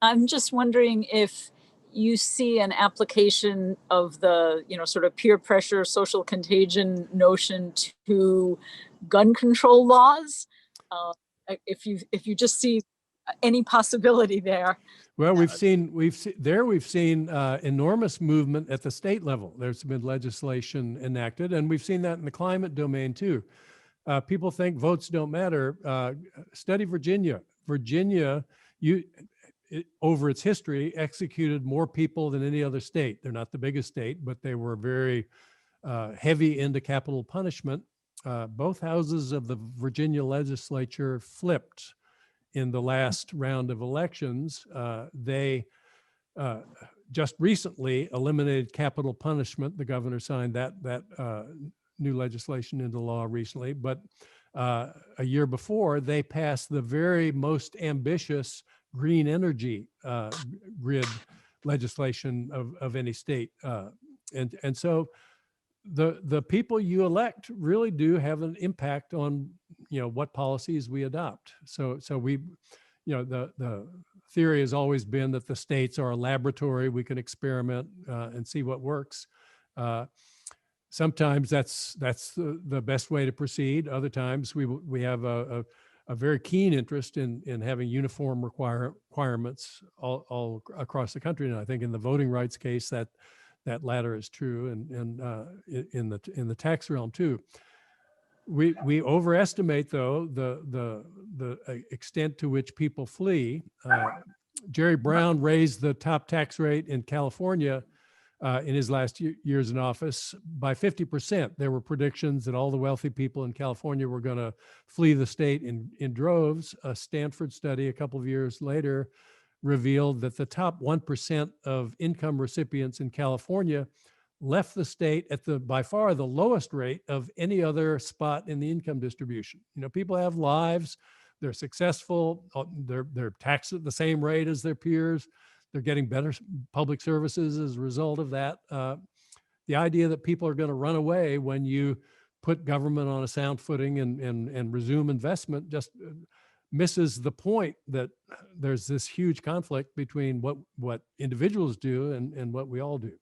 I'm just wondering if you see an application of the, sort of peer pressure, social contagion notion to gun control laws. Uh, if you just see any possibility there. Well, we've seen enormous movement at the state level. There's been legislation enacted, and we've seen that in the climate domain too. People think votes don't matter. Study Virginia. Virginia, over its history, executed more people than any other state. They're not the biggest state, but they were very heavy into capital punishment. Both houses of the Virginia legislature flipped in the last round of elections. They just recently eliminated capital punishment. The governor signed that new legislation into law recently, but a year before, they passed the very most ambitious green energy grid legislation of any state. And so the people you elect really do have an impact on, what policies we adopt. So we, the theory has always been that the states are a laboratory. We can experiment and see what works. Sometimes that's the best way to proceed. Other times we have a very keen interest in having uniform requirements all across the country. And I think in the voting rights case, that latter is true, and in the tax realm too. We overestimate, though, the extent to which people flee. Jerry Brown raised the top tax rate in California in his last years in office by 50%. There were predictions that all the wealthy people in California were going to flee the state in droves. A Stanford study a couple of years later revealed that the top 1% of income recipients in California left the state at by far the lowest rate of any other spot in the income distribution. People have lives, they're successful, they're taxed at the same rate as their peers, they're getting better public services as a result of that. The idea that people are going to run away when you put government on a sound footing and resume investment just misses the point that there's this huge conflict between what individuals do and what we all do.